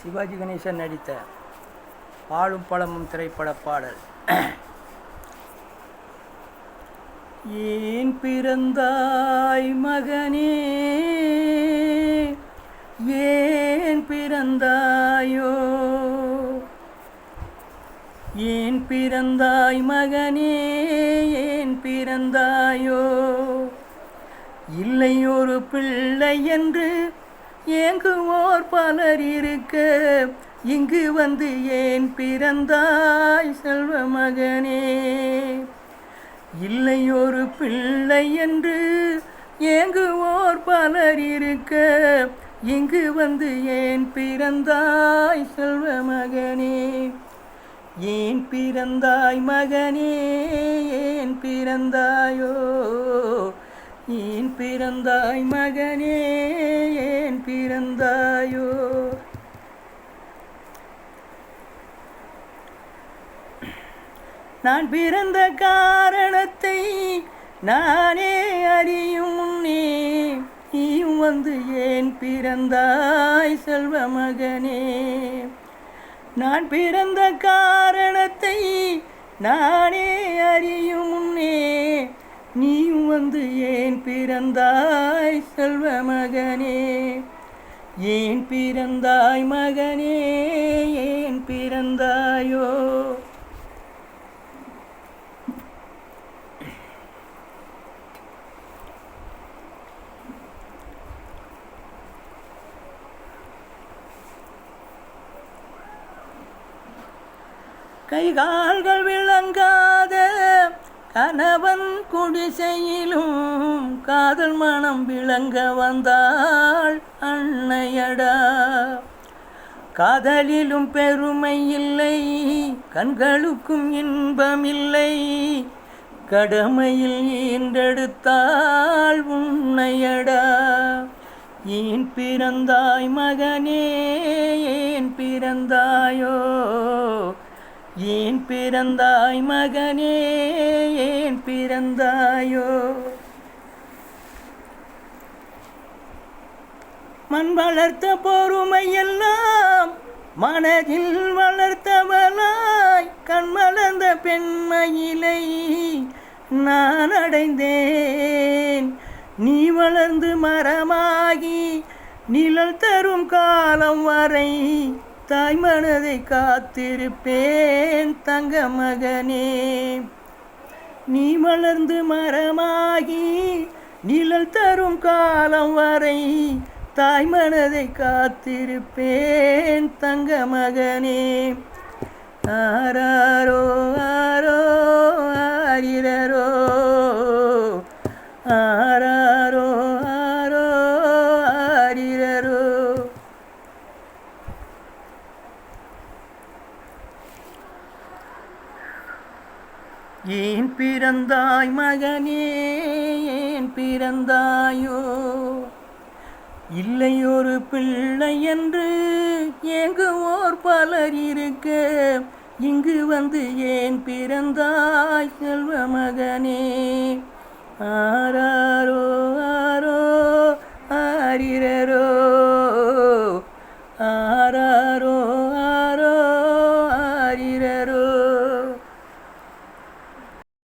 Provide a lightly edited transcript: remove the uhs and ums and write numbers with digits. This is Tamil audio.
சிவாஜி கணேசன் நடித்த பாலும் பழமும் திரைப்பட பாடல். ஏன் பிறந்தாய் மகனே, ஏன் பிறந்தாயோ, ஏன் பிறந்தாய் மகனே, ஏன் பிறந்தாயோ, இல்லை ஒரு பிள்ளை என்று ஏங்குவோர் பலர் இருக்க, இங்கு வந்து ஏன் பிறந்தாய் செல்வ மகனே. இல்லை ஒரு பிள்ளை என்று ஏங்குவோர் பலர் இருக்க, இங்கு வந்து ஏன் பிறந்தாய் செல்வ மகனே. ஏன் பிறந்தாய் மகனே, ஏன் பிறந்தாயோ, ஏன் பிறந்தாய் மகனே, ஏன் பிறந்தாயோ. நான் பிறந்த காரணத்தை நானே அறியும் முன்னே, நீயும் வந்து ஏன் பிறந்தாய் செல்வ மகனே. நான் பிறந்த காரணத்தை நானே அறியும் முன்னே, நீயும் வந்து ஏன் பிறந்தாய் செல்வ மகனே. ஏன் பிறந்தாய் மகனே, ஏன் பிறந்தாயோ. கைகால்கள் விளங்காத கணவன் குடிசையிலும் காதல் மனம் விளங்க வந்தாள் அன்னையடா. காதலிலும் பெருமை இல்லை, கண்களுக்கும் இன்பம் இல்லை, கடமையில் ஈன்றெடுத்தாள் உன்னையடா. ஏன் பிறந்தாய் மகனே, ஏன் பிறந்தாயோ, ஏன் பிறந்தாய் மகனே, ஏன் பிறந்தாயோ. மண் வளர்த்த பொறுமையெல்லாம் மனதில் வளர்த்தவளாய், கண் மலர்ந்த பெண்மையிலை நான் அடைந்தேன். நீ வளர்ந்து மரமாகி நிழல் தரும் காலம் வரை, தாய் மனதை காத்திருப்பேன் தங்க மகனே. நீ வளர்ந்து மரமாகி நிழல் தரும் காலம் வரை, தாய் மனதை காத்திருப்பேன் தங்க மகனே. ஆராரோ ஆரோ ஆரிரரோ, ஆராரோ ஆரோ ஆரிரரோ. ஏன் பிறந்தாய் மகனே, ஏன் பிறந்தாயோ. இல்லை ஒரு பிள்ளை என்று ஏங்குவோர் பலர் இருக்க, இங்கு வந்து ஏன் பிறந்தாய் செல்வ மகனே. ஆரா